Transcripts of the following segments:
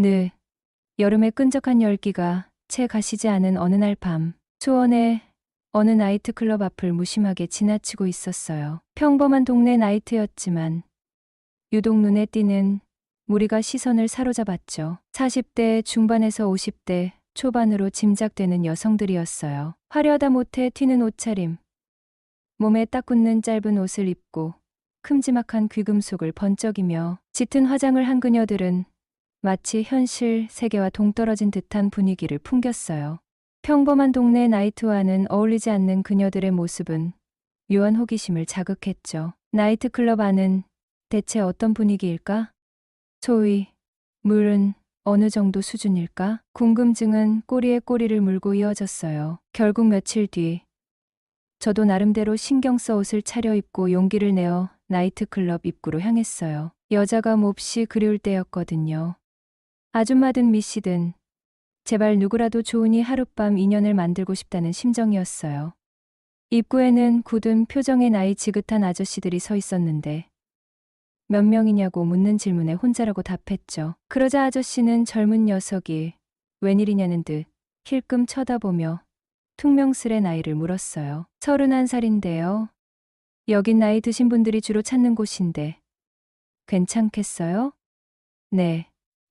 네. 여름의 끈적한 열기가 채 가시지 않은 어느 날 밤, 수원의 어느 나이트클럽 앞을 무심하게 지나치고 있었어요. 평범한 동네 나이트였지만 유독 눈에 띄는 무리가 시선을 사로잡았죠. 40대 중반에서 50대 초반으로 짐작되는 여성들이었어요. 화려하다 못해 튀는 옷차림, 몸에 딱 붙는 짧은 옷을 입고 큼지막한 귀금속을 번쩍이며 짙은 화장을 한 그녀들은 마치 현실 세계와 동떨어진 듯한 분위기를 풍겼어요. 평범한 동네 나이트와는 어울리지 않는 그녀들의 모습은 묘한 호기심을 자극했죠. 나이트클럽 안은 대체 어떤 분위기일까? 소위 물은 어느 정도 수준일까? 궁금증은 꼬리에 꼬리를 물고 이어졌어요. 결국 며칠 뒤 저도 나름대로 신경 써 옷을 차려입고 용기를 내어 나이트클럽 입구로 향했어요. 여자가 몹시 그리울 때였거든요. 아줌마든 미씨든 제발 누구라도 좋으니 하룻밤 인연을 만들고 싶다는 심정이었어요. 입구에는 굳은 표정의 나이 지긋한 아저씨들이 서 있었는데 몇 명이냐고 묻는 질문에 혼자라고 답했죠. 그러자 아저씨는 젊은 녀석이 웬일이냐는 듯 힐끔 쳐다보며 퉁명스레 나이를 물었어요. 31살인데요. 여긴 나이 드신 분들이 주로 찾는 곳인데 괜찮겠어요? 네,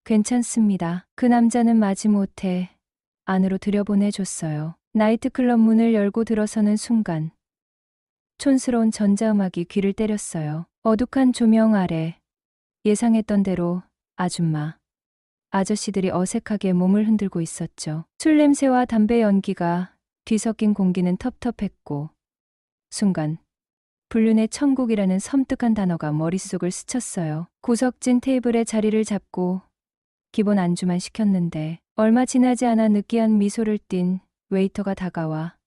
괜찮습니다. 그 남자는 마지못해 안으로 들여보내줬어요. 나이트클럽 문을 열고 들어서는 순간 촌스러운 전자음악이 귀를 때렸어요. 어둑한 조명 아래 예상했던 대로 아줌마, 아저씨들이 어색하게 몸을 흔들고 있었죠. 술 냄새와 담배 연기가 뒤섞인 공기는 텁텁했고 순간 불륜의 천국이라는 섬뜩한 단어가 머릿속을 스쳤어요. 구석진 테이블에 자리를 잡고 기본 안주만 시켰는데 얼마 지나지 않아 느끼한 미소를 띤 웨이터가 다가와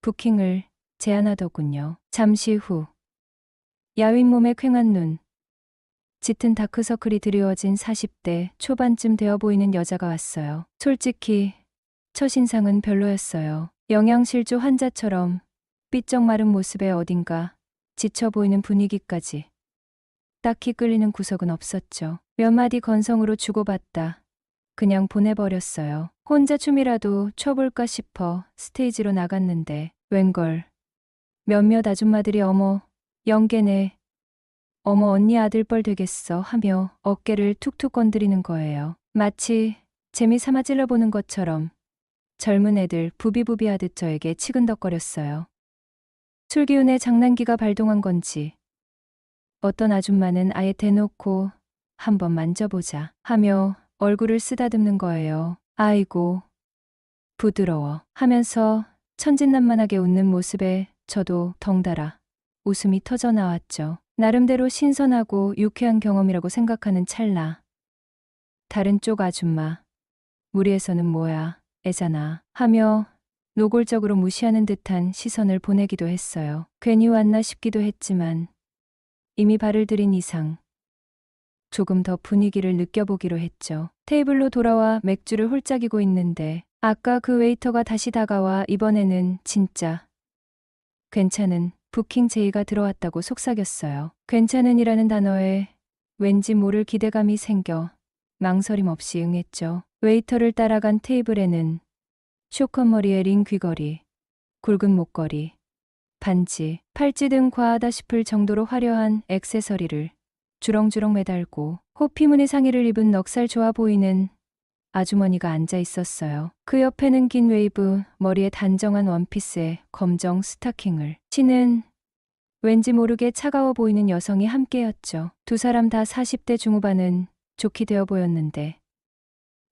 부킹을 제안하더군요. 잠시 후 야윈 몸에 퀭한 눈, 짙은 다크서클이 드리워진 40대 초반쯤 되어 보이는 여자가 왔어요. 솔직히 첫인상은 별로였어요. 영양실조 환자처럼 삐쩍 마른 모습에 어딘가 지쳐 보이는 분위기까지 딱히 끌리는 구석은 없었죠. 몇 마디 건성으로 주고받다 그냥 보내버렸어요. 혼자 춤이라도 춰볼까 싶어 스테이지로 나갔는데 웬걸 몇몇 아줌마들이 어머 영계네, 어머 언니 아들뻘 되겠어 하며 어깨를 툭툭 건드리는 거예요. 마치 재미삼아 찔러보는 것처럼 젊은 애들 부비부비하듯 저에게 치근덕거렸어요. 술기운에 장난기가 발동한 건지 어떤 아줌마는 아예 대놓고 한번 만져보자 하며 얼굴을 쓰다듬는 거예요. 아이고 부드러워 하면서 천진난만하게 웃는 모습에 저도 덩달아 웃음이 터져 나왔죠. 나름대로 신선하고 유쾌한 경험이라고 생각하는 찰나 다른 쪽 아줌마 무리에서는 뭐야 애잖아 하며 노골적으로 무시하는 듯한 시선을 보내기도 했어요. 괜히 왔나 싶기도 했지만 이미 발을 들인 이상 조금 더 분위기를 느껴보기로 했죠. 테이블로 돌아와 맥주를 홀짝이고 있는데 아까 그 웨이터가 다시 다가와 이번에는 진짜 괜찮은 부킹 제의가 들어왔다고 속삭였어요. 괜찮은이라는 단어에 왠지 모를 기대감이 생겨 망설임 없이 응했죠. 웨이터를 따라간 테이블에는 쇼컷머리에 링 귀걸이, 굵은 목걸이, 반지, 팔찌 등 과하다 싶을 정도로 화려한 액세서리를 주렁주렁 매달고 호피무늬 상의를 입은 넉살 좋아 보이는 아주머니가 앉아 있었어요. 그 옆에는 긴 웨이브 머리에 단정한 원피스에 검정 스타킹을 신은 왠지 모르게 차가워 보이는 여성이 함께였죠. 두 사람 다 40대 중후반은 좋게 되어 보였는데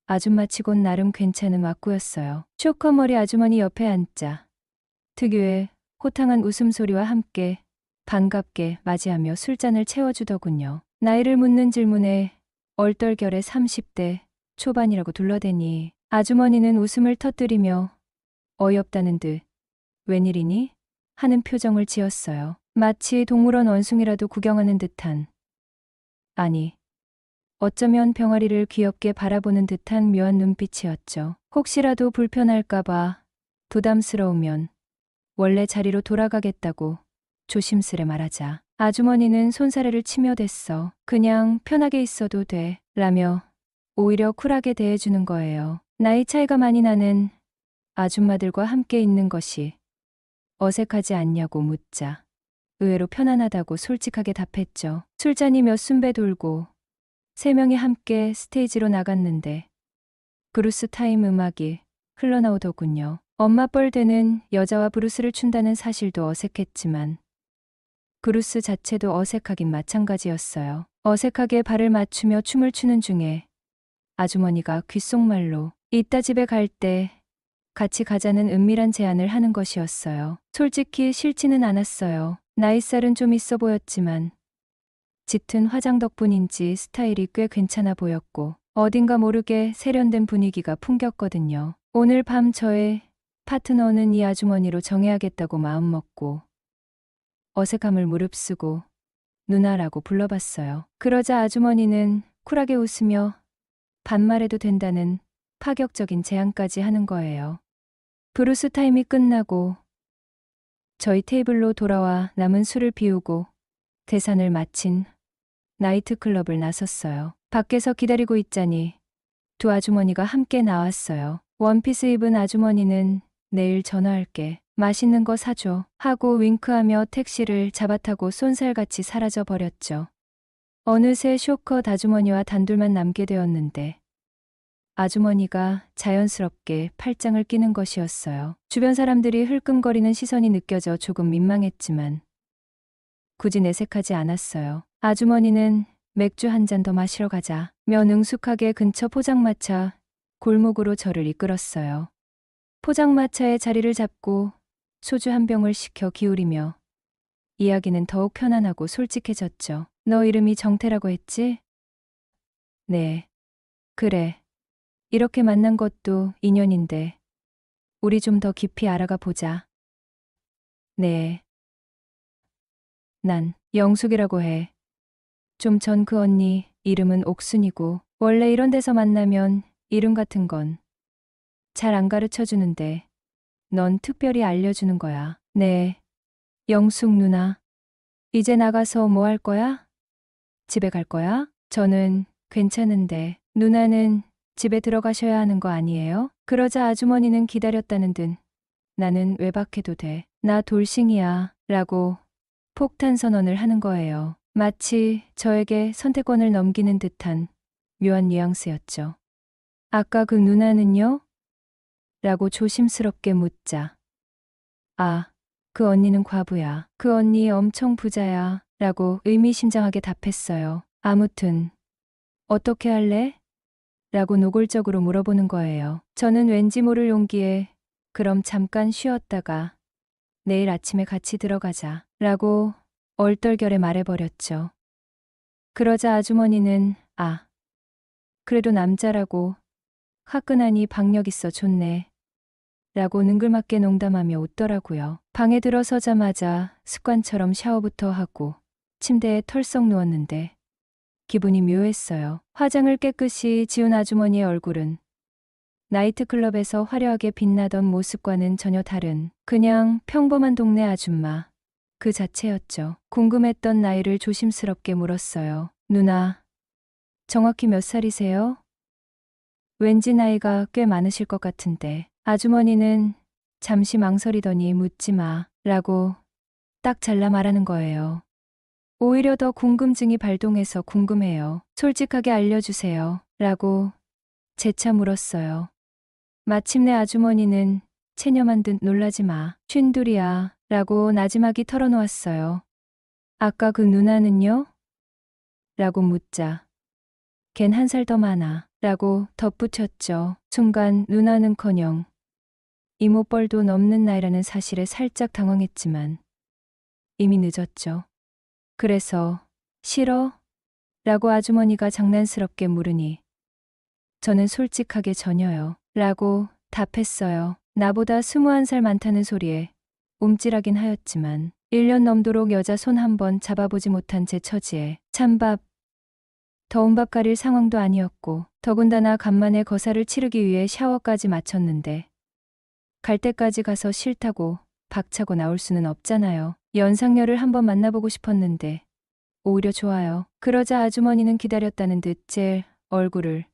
아줌마치곤 나름 괜찮은 왁구였어요. 쇼커머리 아주머니 옆에 앉자 특유의 호탕한 웃음소리와 함께 반갑게 맞이하며 술잔을 채워주더군요. 나이를 묻는 질문에 얼떨결에 30대 초반이라고 둘러대니 아주머니는 웃음을 터뜨리며 어이없다는 듯 웬일이니? 하는 표정을 지었어요. 마치 동물원 원숭이라도 구경하는 듯한, 아니 어쩌면 병아리를 귀엽게 바라보는 듯한 묘한 눈빛이었죠. 혹시라도 불편할까봐 부담스러우면 원래 자리로 돌아가겠다고 조심스레 말하자 아주머니는 손사래를 치며 댔어. 그냥 편하게 있어도 돼 라며 오히려 쿨하게 대해주는 거예요. 나이 차이가 많이 나는 아줌마들과 함께 있는 것이 어색하지 않냐고 묻자 의외로 편안하다고 솔직하게 답했죠. 술잔이 몇 순배 돌고 세 명이 함께 스테이지로 나갔는데 브루스 타임 음악이 흘러나오더군요. 엄마 뻘되는 여자와 브루스를 춘다는 사실도 어색했지만 브루스 자체도 어색하긴 마찬가지였어요. 어색하게 발을 맞추며 춤을 추는 중에 아주머니가 귓속말로 이따 집에 갈 때 같이 가자는 은밀한 제안을 하는 것이었어요. 솔직히 싫지는 않았어요. 나이살은 좀 있어 보였지만 짙은 화장 덕분인지 스타일이 꽤 괜찮아 보였고 어딘가 모르게 세련된 분위기가 풍겼거든요. 오늘 밤 저의 파트너는 이 아주머니로 정해야겠다고 마음먹고 어색함을 무릅쓰고 누나라고 불러봤어요. 그러자 아주머니는 쿨하게 웃으며 반말해도 된다는 파격적인 제안까지 하는 거예요. 브루스 타임이 끝나고 저희 테이블로 돌아와 남은 술을 비우고 계산을 마친 나이트클럽을 나섰어요. 밖에서 기다리고 있자니 두 아주머니가 함께 나왔어요. 원피스 입은 아주머니는 내일 전화할게. 맛있는 거 사줘. 하고 윙크하며 택시를 잡아타고 쏜살같이 사라져 버렸죠. 어느새 쇼컷 아주머니와 단둘만 남게 되었는데 아주머니가 자연스럽게 팔짱을 끼는 것이었어요. 주변 사람들이 흘끔거리는 시선이 느껴져 조금 민망했지만 굳이 내색하지 않았어요. 아주머니는 맥주 한 잔 더 마시러 가자며 능숙하게 근처 포장마차 골목으로 저를 이끌었어요. 포장마차에 자리를 잡고 소주 한 병을 시켜 기울이며 이야기는 더욱 편안하고 솔직해졌죠. 너 이름이 정태라고 했지? 네. 그래. 이렇게 만난 것도 인연인데 우리 좀 더 깊이 알아가 보자. 네. 난 영숙이라고 해. 좀 전 그 언니 이름은 옥순이고 원래 이런 데서 만나면 이름 같은 건 잘 안 가르쳐 주는데 넌 특별히 알려주는 거야. 네. 영숙 누나. 이제 나가서 뭐 할 거야? 집에 갈 거야? 저는 괜찮은데 누나는 집에 들어가셔야 하는 거 아니에요? 그러자 아주머니는 기다렸다는 듯 나는 외박해도 돼. 나 돌싱이야. 라고 폭탄 선언을 하는 거예요. 마치 저에게 선택권을 넘기는 듯한 묘한 뉘앙스였죠. 아까 그 누나는요? 라고 조심스럽게 묻자. 아, 그 언니는 과부야. 그 언니 엄청 부자야. 라고 의미심장하게 답했어요. 아무튼 어떻게 할래? 라고 노골적으로 물어보는 거예요. 저는 왠지 모를 용기에 그럼 잠깐 쉬었다가 내일 아침에 같이 들어가자. 라고 얼떨결에 말해버렸죠. 그러자 아주머니는 아, 그래도 남자라고 화끈하니 박력 있어 좋네. 라고 능글맞게 농담하며 웃더라고요. 방에 들어서자마자 습관처럼 샤워부터 하고 침대에 털썩 누웠는데 기분이 묘했어요. 화장을 깨끗이 지운 아주머니의 얼굴은 나이트클럽에서 화려하게 빛나던 모습과는 전혀 다른 그냥 평범한 동네 아줌마 그 자체였죠. 궁금했던 나이를 조심스럽게 물었어요. 누나, 정확히 몇 살이세요? 왠지 나이가 꽤 많으실 것 같은데. 아주머니는 잠시 망설이더니 묻지 마 라고 딱 잘라 말하는 거예요. 오히려 더 궁금증이 발동해서 궁금해요. 솔직하게 알려주세요. 라고 재차 물었어요. 마침내 아주머니는 체념한 듯 놀라지 마. 쉰둘이야. 라고 나지막이 털어놓았어요. 아까 그 누나는요? 라고 묻자. 걘 한 살 더 많아. 라고 덧붙였죠. 순간 누나는커녕 이모뻘도 넘는 나이라는 사실에 살짝 당황했지만 이미 늦었죠. 그래서 싫어? 라고 아주머니가 장난스럽게 물으니 저는 솔직하게 전혀요. 라고 답했어요. 나보다 21살 많다는 소리에 움찔하긴 하였지만 1년 넘도록 여자 손 한 번 잡아보지 못한 제 처지에 찬밥, 더운 밥 가릴 상황도 아니었고 더군다나 간만에 거사를 치르기 위해 샤워까지 마쳤는데 갈 때까지 가서 싫다고 박차고 나올 수는 없잖아요. 연상녀를 한번 만나보고 싶었는데 오히려 좋아요. 그러자 아주머니는 기다렸다는 듯 제 얼굴을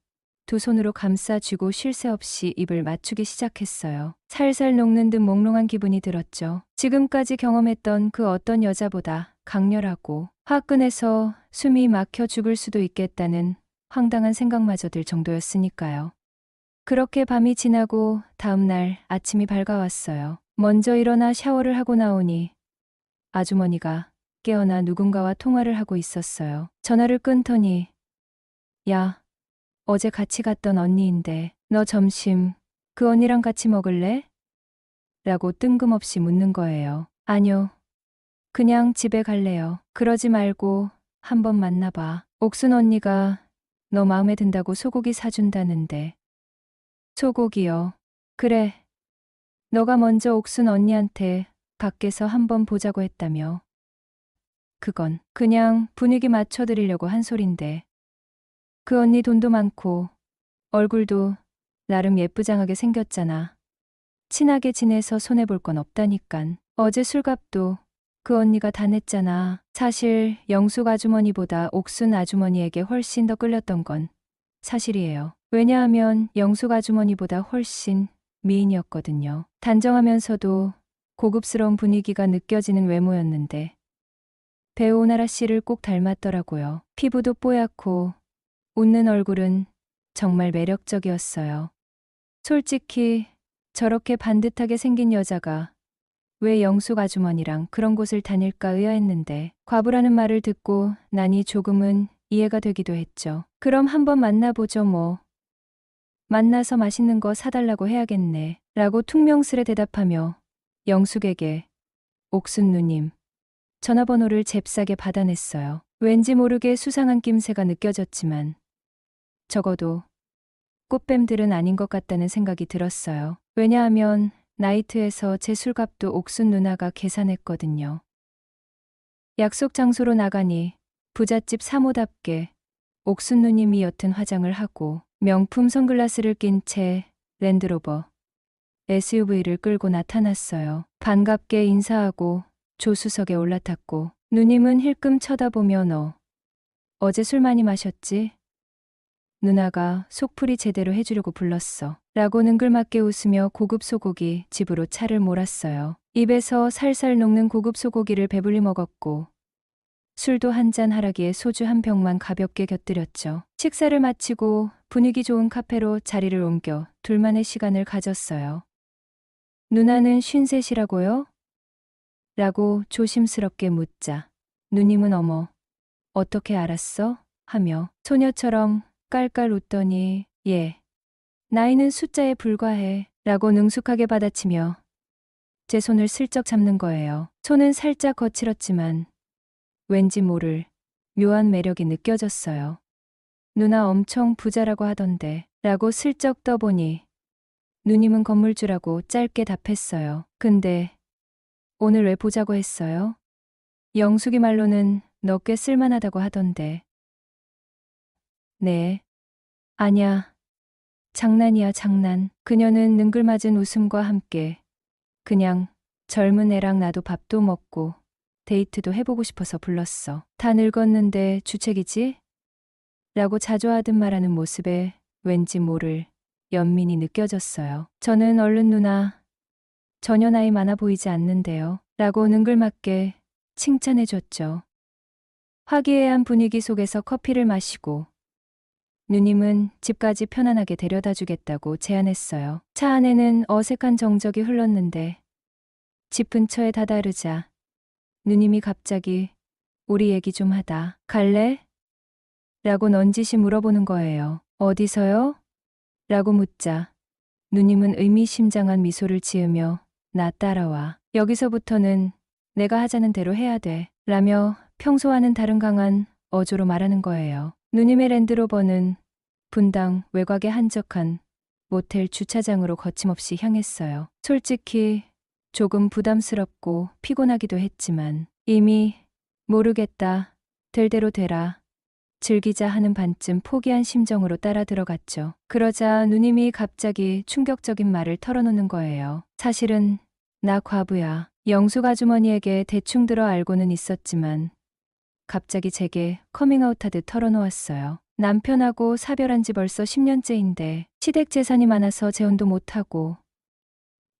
두 손으로 감싸 쥐고 쉴 새 없이 입을 맞추기 시작했어요. 살살 녹는 듯 몽롱한 기분이 들었죠. 지금까지 경험했던 그 어떤 여자보다 강렬하고 화끈해서 숨이 막혀 죽을 수도 있겠다는 황당한 생각마저 들 정도였으니까요. 그렇게 밤이 지나고 다음 날 아침이 밝아왔어요. 먼저 일어나 샤워를 하고 나오니 아주머니가 깨어나 누군가와 통화를 하고 있었어요. 전화를 끊더니 야, 어제 같이 갔던 언니인데 너 점심 그 언니랑 같이 먹을래? 라고 뜬금없이 묻는 거예요. 아니요. 그냥 집에 갈래요. 그러지 말고 한번 만나봐. 옥순 언니가 너 마음에 든다고 소고기 사준다는데. 소고기요. 그래. 너가 먼저 옥순 언니한테 밖에서 한번 보자고 했다며. 그건 그냥 분위기 맞춰드리려고 한 소린데. 그 언니 돈도 많고 얼굴도 나름 예쁘장하게 생겼잖아. 친하게 지내서 손해볼 건 없다니깐. 어제 술값도 그 언니가 다 냈잖아. 사실 영숙 아주머니보다 옥순 아주머니에게 훨씬 더 끌렸던 건 사실이에요. 왜냐하면 영숙 아주머니보다 훨씬 미인이었거든요. 단정하면서도 고급스러운 분위기가 느껴지는 외모였는데 배우 오나라 씨를 꼭 닮았더라고요. 피부도 뽀얗고 웃는 얼굴은 정말 매력적이었어요. 솔직히 저렇게 반듯하게 생긴 여자가 왜 영숙 아주머니랑 그런 곳을 다닐까 의아했는데 과부라는 말을 듣고 나니 조금은 이해가 되기도 했죠. 그럼 한번 만나보죠 뭐. 만나서 맛있는 거 사달라고 해야겠네. 라고 퉁명스레 대답하며 영숙에게 옥순 누님 전화번호를 잽싸게 받아냈어요. 왠지 모르게 수상한 낌새가 느껴졌지만 적어도 꽃뱀들은 아닌 것 같다는 생각이 들었어요. 왜냐하면 나이트에서 제 술값도 옥순 누나가 계산했거든요. 약속 장소로 나가니 부잣집 사모답게 옥순 누님이 옅은 화장을 하고 명품 선글라스를 낀 채 랜드로버 SUV를 끌고 나타났어요. 반갑게 인사하고 조수석에 올라탔고 누님은 힐끔 쳐다보며 너 어제 술 많이 마셨지? 누나가 속풀이 제대로 해주려고 불렀어. 라고 능글맞게 웃으며 고급 소고기 집으로 차를 몰았어요. 입에서 살살 녹는 고급 소고기를 배불리 먹었고 술도 한잔 하라기에 소주 한 병만 가볍게 곁들였죠. 식사를 마치고 분위기 좋은 카페로 자리를 옮겨 둘만의 시간을 가졌어요. 누나는 53이라고요? 라고 조심스럽게 묻자 누님은 어머 어떻게 알았어? 하며 소녀처럼 깔깔 웃더니 예, 나이는 숫자에 불과해 라고 능숙하게 받아치며 제 손을 슬쩍 잡는 거예요. 손은 살짝 거칠었지만 왠지 모를 묘한 매력이 느껴졌어요. 누나 엄청 부자라고 하던데 라고 슬쩍 떠보니 누님은 건물주라고 짧게 답했어요. 근데 오늘 왜 보자고 했어요? 영숙이 말로는 너 꽤 쓸만하다고 하던데. 네. 아냐. 장난이야 장난. 그녀는 능글맞은 웃음과 함께 그냥 젊은 애랑 나도 밥도 먹고 데이트도 해보고 싶어서 불렀어. 다 늙었는데 주책이지? 라고 자조하듯 말하는 모습에 왠지 모를 연민이 느껴졌어요. 저는 얼른 누나 전혀 나이 많아 보이지 않는데요. 라고 능글맞게 칭찬해줬죠. 화기애애한 분위기 속에서 커피를 마시고 누님은 집까지 편안하게 데려다 주겠다고 제안했어요. 차 안에는 어색한 정적이 흘렀는데 집 근처에 다다르자 누님이 갑자기 우리 얘기 좀 하다 갈래? 라고 넌지시 물어보는 거예요. 어디서요? 라고 묻자 누님은 의미심장한 미소를 지으며 나 따라와. 여기서부터는 내가 하자는 대로 해야 돼. 라며 평소와는 다른 강한 어조로 말하는 거예요. 누님의 랜드로버는 분당 외곽의 한적한 모텔 주차장으로 거침없이 향했어요. 솔직히 조금 부담스럽고 피곤하기도 했지만 이미 모르겠다, 될 대로 되라, 즐기자 하는 반쯤 포기한 심정으로 따라 들어갔죠. 그러자 누님이 갑자기 충격적인 말을 털어놓는 거예요. 사실은 나 과부야. 영숙 아주머니에게 대충 들어 알고는 있었지만 갑자기 제게 커밍아웃하듯 털어놓았어요. 남편하고 사별한 지 벌써 10년째인데 시댁 재산이 많아서 재혼도 못하고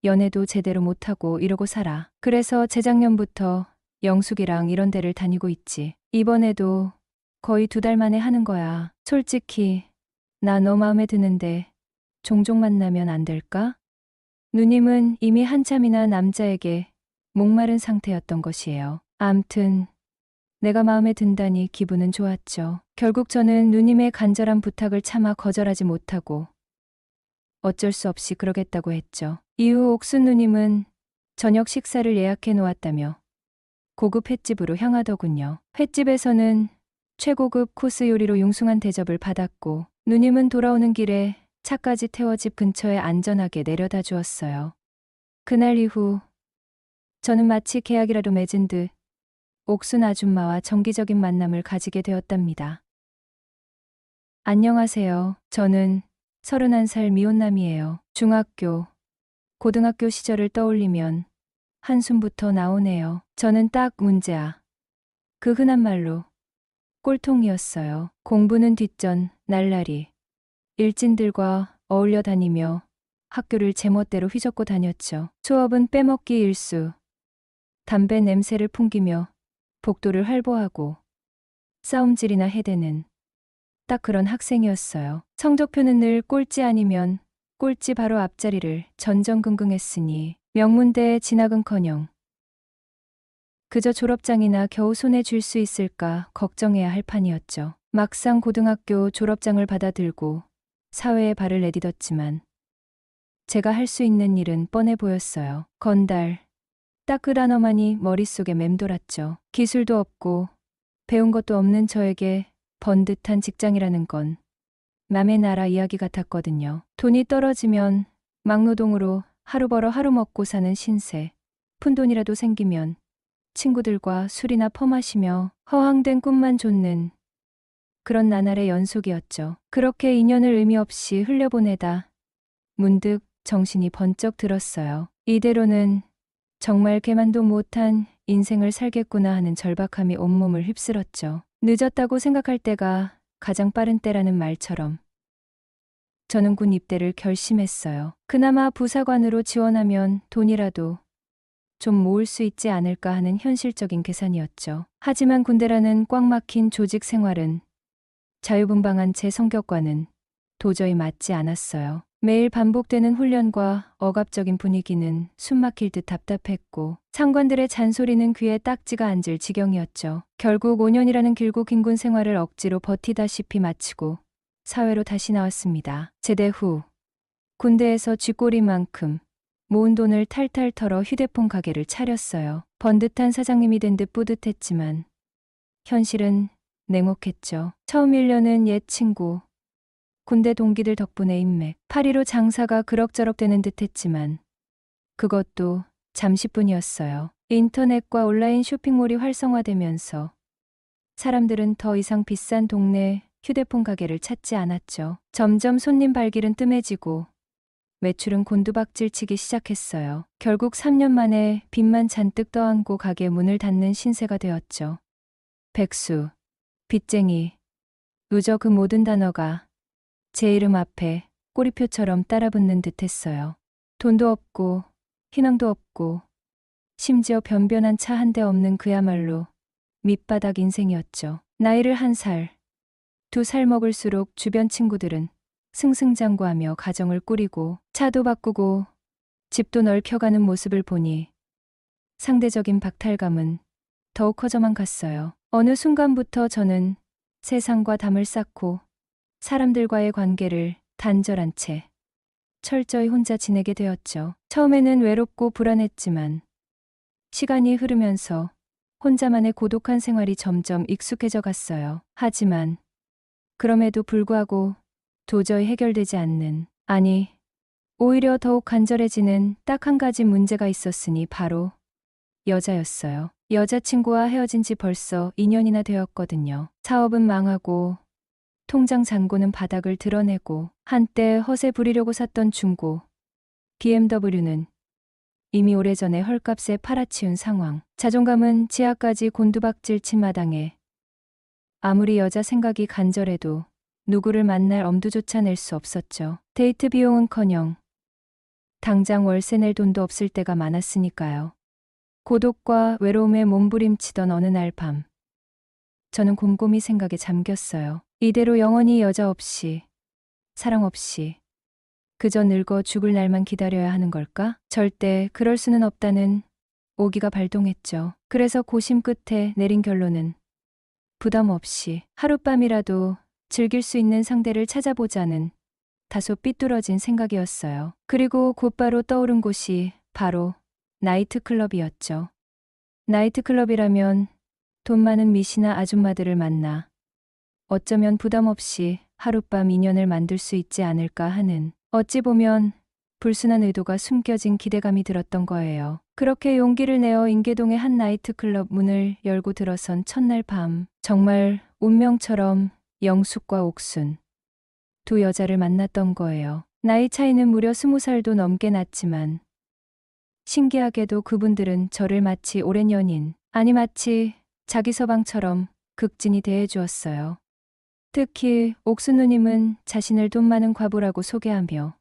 연애도 제대로 못하고 이러고 살아. 그래서 재작년부터 영숙이랑 이런 데를 다니고 있지. 이번에도 거의 2달 만에 하는 거야. 솔직히 나 너 마음에 드는데 종종 만나면 안 될까? 누님은 이미 한참이나 남자에게 목마른 상태였던 것이에요. 암튼 내가 마음에 든다니 기분은 좋았죠. 결국 저는 누님의 간절한 부탁을 차마 거절하지 못하고 어쩔 수 없이 그러겠다고 했죠. 이후 옥순 누님은 저녁 식사를 예약해 놓았다며 고급 횟집으로 향하더군요. 횟집에서는 최고급 코스 요리로 융숭한 대접을 받았고 누님은 돌아오는 길에 차까지 태워 집 근처에 안전하게 내려다 주었어요. 그날 이후 저는 마치 계약이라도 맺은 듯 옥순 아줌마와 정기적인 만남을 가지게 되었답니다. 안녕하세요. 저는 31살 미혼남이에요. 중학교, 고등학교 시절을 떠올리면 한숨부터 나오네요. 저는 딱 문제아. 그 흔한 말로 꼴통이었어요. 공부는 뒷전, 날라리. 일진들과 어울려 다니며 학교를 제멋대로 휘젓고 다녔죠. 수업은 빼먹기 일수. 담배 냄새를 풍기며 복도를 활보하고 싸움질이나 해대는 딱 그런 학생이었어요. 성적표는 늘 꼴찌 아니면 꼴찌 바로 앞자리를 전전긍긍했으니 명문대에 진학은커녕 그저 졸업장이나 겨우 손에 쥘 수 있을까 걱정해야 할 판이었죠. 막상 고등학교 졸업장을 받아들고 사회에 발을 내딛었지만 제가 할 수 있는 일은 뻔해 보였어요. 건달. 딱 그 단어만이 머릿속에 맴돌았죠. 기술도 없고 배운 것도 없는 저에게 번듯한 직장이라는 건 남의 나라 이야기 같았거든요. 돈이 떨어지면 막노동으로 하루 벌어 하루 먹고 사는 신세. 푼돈이라도 생기면 친구들과 술이나 퍼마시며 허황된 꿈만 좇는 그런 나날의 연속이었죠. 그렇게 2년을 의미 없이 흘려보내다 문득 정신이 번쩍 들었어요. 이대로는 정말 개만도 못한 인생을 살겠구나 하는 절박함이 온몸을 휩쓸었죠. 늦었다고 생각할 때가 가장 빠른 때라는 말처럼 저는 군 입대를 결심했어요. 그나마 부사관으로 지원하면 돈이라도 좀 모을 수 있지 않을까 하는 현실적인 계산이었죠. 하지만 군대라는 꽉 막힌 조직 생활은 자유분방한 제 성격과는 도저히 맞지 않았어요. 매일 반복되는 훈련과 억압적인 분위기는 숨막힐 듯 답답했고 상관들의 잔소리는 귀에 딱지가 앉을 지경이었죠. 결국 5년이라는 길고 긴 군 생활을 억지로 버티다시피 마치고 사회로 다시 나왔습니다. 제대 후 군대에서 쥐꼬리만큼 모은 돈을 탈탈 털어 휴대폰 가게를 차렸어요. 번듯한 사장님이 된 듯 뿌듯했지만 현실은 냉혹했죠. 처음 1년은 옛 친구, 군대 동기들 덕분에 인맥, 파리로 장사가 그럭저럭 되는 듯 했지만 그것도 잠시뿐이었어요. 인터넷과 온라인 쇼핑몰이 활성화되면서 사람들은 더 이상 비싼 동네 휴대폰 가게를 찾지 않았죠. 점점 손님 발길은 뜸해지고 매출은 곤두박질치기 시작했어요. 결국 3년 만에 빚만 잔뜩 떠안고 가게 문을 닫는 신세가 되었죠. 백수, 빚쟁이, 루저 그 모든 단어가 제 이름 앞에 꼬리표처럼 따라붙는 듯했어요. 돈도 없고 희망도 없고 심지어 변변한 차 한 대 없는 그야말로 밑바닥 인생이었죠. 나이를 1살, 2살 먹을수록 주변 친구들은 승승장구하며 가정을 꾸리고 차도 바꾸고 집도 넓혀가는 모습을 보니 상대적인 박탈감은 더욱 커져만 갔어요. 어느 순간부터 저는 세상과 담을 쌓고 사람들과의 관계를 단절한 채 철저히 혼자 지내게 되었죠. 처음에는 외롭고 불안했지만 시간이 흐르면서 혼자만의 고독한 생활이 점점 익숙해져 갔어요. 하지만 그럼에도 불구하고 도저히 해결되지 않는, 아니, 오히려 더욱 간절해지는 딱 한 가지 문제가 있었으니 바로 여자였어요. 여자친구와 헤어진 지 벌써 2년이나 되었거든요. 사업은 망하고 통장 잔고는 바닥을 드러내고 한때 허세 부리려고 샀던 중고 BMW는 이미 오래전에 헐값에 팔아치운 상황. 자존감은 지하까지 곤두박질 친 마당에 아무리 여자 생각이 간절해도 누구를 만날 엄두조차 낼 수 없었죠. 데이트 비용은커녕 당장 월세 낼 돈도 없을 때가 많았으니까요. 고독과 외로움에 몸부림치던 어느 날 밤, 저는 곰곰이 생각에 잠겼어요. 이대로 영원히 여자 없이, 사랑 없이, 그저 늙어 죽을 날만 기다려야 하는 걸까? 절대 그럴 수는 없다는 오기가 발동했죠. 그래서 고심 끝에 내린 결론은 부담 없이 하룻밤이라도 즐길 수 있는 상대를 찾아보자는 다소 삐뚤어진 생각이었어요. 그리고 곧바로 떠오른 곳이 바로 나이트클럽이었죠. 나이트클럽이라면 돈 많은 미시나 아줌마들을 만나 어쩌면 부담 없이 하룻밤 인연을 만들 수 있지 않을까 하는, 어찌 보면 불순한 의도가 숨겨진 기대감이 들었던 거예요. 그렇게 용기를 내어 인계동의 한 나이트클럽 문을 열고 들어선 첫날 밤, 정말 운명처럼 영숙과 옥순, 두 여자를 만났던 거예요. 나이 차이는 무려 20살도 넘게 났지만 신기하게도 그분들은 저를 마치 오랜 연인, 아니 마치 자기 서방처럼 극진히 대해주었어요. 특히 옥순 누님은 자신을 돈 많은 과부라고 소개하며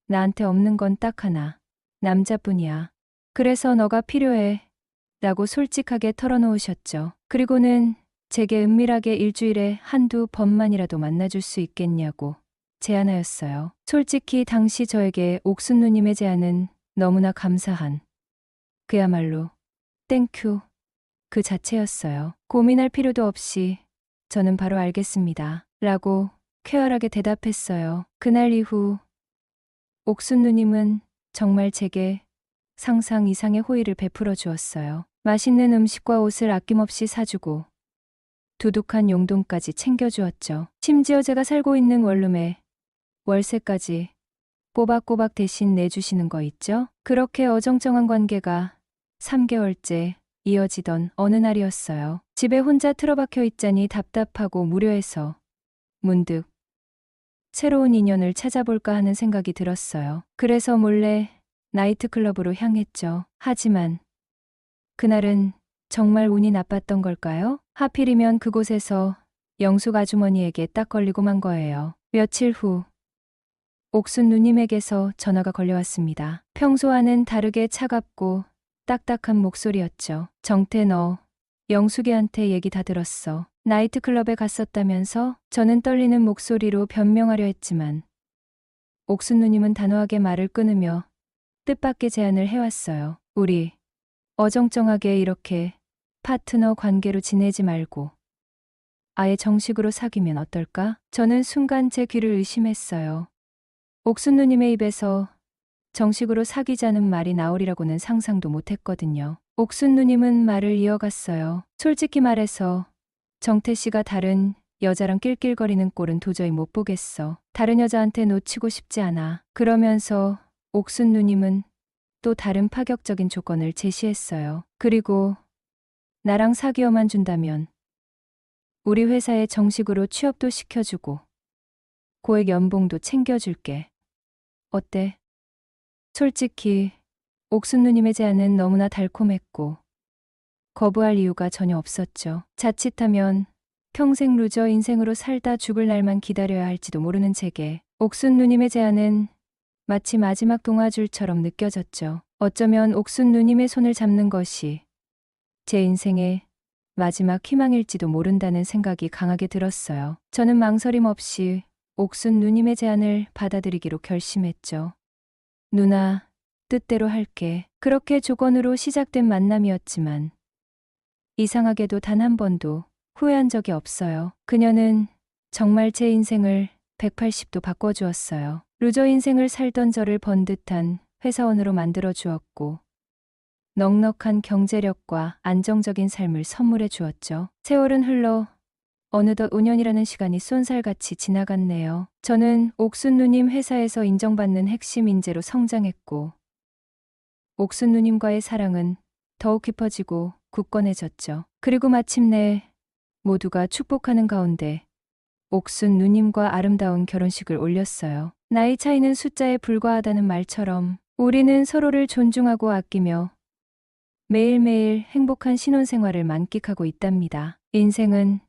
나한테 없는 건 딱 하나, 남자뿐이야. 그래서 너가 필요해 라고 솔직하게 털어놓으셨죠. 그리고는 제게 은밀하게 일주일에 한두 번만이라도 만나줄 수 있겠냐고 제안하였어요. 솔직히 당시 저에게 옥순 누님의 제안은 너무나 감사한, 그야말로 땡큐 그 자체였어요. 고민할 필요도 없이 저는 바로 알겠습니다 라고 쾌활하게 대답했어요. 그날 이후 옥순 누님은 정말 제게 상상 이상의 호의를 베풀어 주었어요. 맛있는 음식과 옷을 아낌없이 사주고 두둑한 용돈까지 챙겨주었죠. 심지어 제가 살고 있는 원룸에 월세까지 꼬박꼬박 대신 내주시는 거 있죠? 그렇게 어정쩡한 관계가 3개월째 이어지던 어느 날이었어요. 집에 혼자 틀어박혀 있자니 답답하고 무료해서 문득 새로운 인연을 찾아볼까 하는 생각이 들었어요. 그래서 몰래 나이트클럽으로 향했죠. 하지만 그날은 정말 운이 나빴던 걸까요? 하필이면 그곳에서 영숙 아주머니에게 딱 걸리고 만 거예요. 며칠 후 옥순 누님에게서 전화가 걸려왔습니다. 평소와는 다르게 차갑고 딱딱한 목소리였죠. 정태, 너 영숙이한테 얘기 다 들었어. 나이트클럽에 갔었다면서? 저는 떨리는 목소리로 변명하려 했지만 옥순 누님은 단호하게 말을 끊으며 뜻밖의 제안을 해왔어요. 우리 어정쩡하게 이렇게 파트너 관계로 지내지 말고 아예 정식으로 사귀면 어떨까? 저는 순간 제 귀를 의심했어요. 옥순 누님의 입에서 정식으로 사귀자는 말이 나오리라고는 상상도 못했거든요. 옥순 누님은 말을 이어갔어요. 솔직히 말해서 정태 씨가 다른 여자랑 낄낄거리는 꼴은 도저히 못 보겠어. 다른 여자한테 놓치고 싶지 않아. 그러면서 옥순 누님은 또 다른 파격적인 조건을 제시했어요. 그리고 나랑 사귀어만 준다면 우리 회사에 정식으로 취업도 시켜주고 고액 연봉도 챙겨줄게. 어때? 솔직히 옥순 누님의 제안은 너무나 달콤했고 거부할 이유가 전혀 없었죠. 자칫하면 평생 루저 인생으로 살다 죽을 날만 기다려야 할지도 모르는 제게 옥순 누님의 제안은 마치 마지막 동화줄처럼 느껴졌죠. 어쩌면 옥순 누님의 손을 잡는 것이 제 인생의 마지막 희망일지도 모른다는 생각이 강하게 들었어요. 저는 망설임 없이 옥순 누님의 제안을 받아들이기로 결심했죠. 누나, 뜻대로 할게. 그렇게 조건으로 시작된 만남이었지만 이상하게도 단 한 번도 후회한 적이 없어요. 그녀는 정말 제 인생을 180도 바꿔주었어요. 루저 인생을 살던 저를 번듯한 회사원으로 만들어 주었고 넉넉한 경제력과 안정적인 삶을 선물해 주었죠. 세월은 흘러 어느덧 5년이라는 시간이 쏜살같이 지나갔네요. 저는 옥순 누님 회사에서 인정받는 핵심 인재로 성장했고 옥순 누님과의 사랑은 더욱 깊어지고 굳건해졌죠. 그리고 마침내 모두가 축복하는 가운데 옥순 누님과 아름다운 결혼식을 올렸어요. 나이 차이는 숫자에 불과하다는 말처럼 우리는 서로를 존중하고 아끼며 매일매일 행복한 신혼생활을 만끽하고 있답니다. 인생은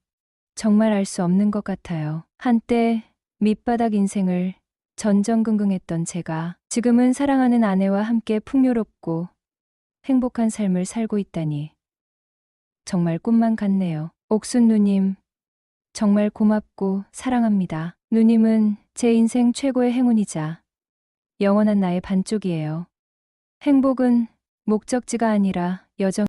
정말 알 수 없는 것 같아요. 한때 밑바닥 인생을 전전긍긍했던 제가 지금은 사랑하는 아내와 함께 풍요롭고 행복한 삶을 살고 있다니 정말 꿈만 같네요. 옥순 누님, 정말 고맙고 사랑합니다. 누님은 제 인생 최고의 행운이자 영원한 나의 반쪽이에요. 행복은 목적지가 아니라 여정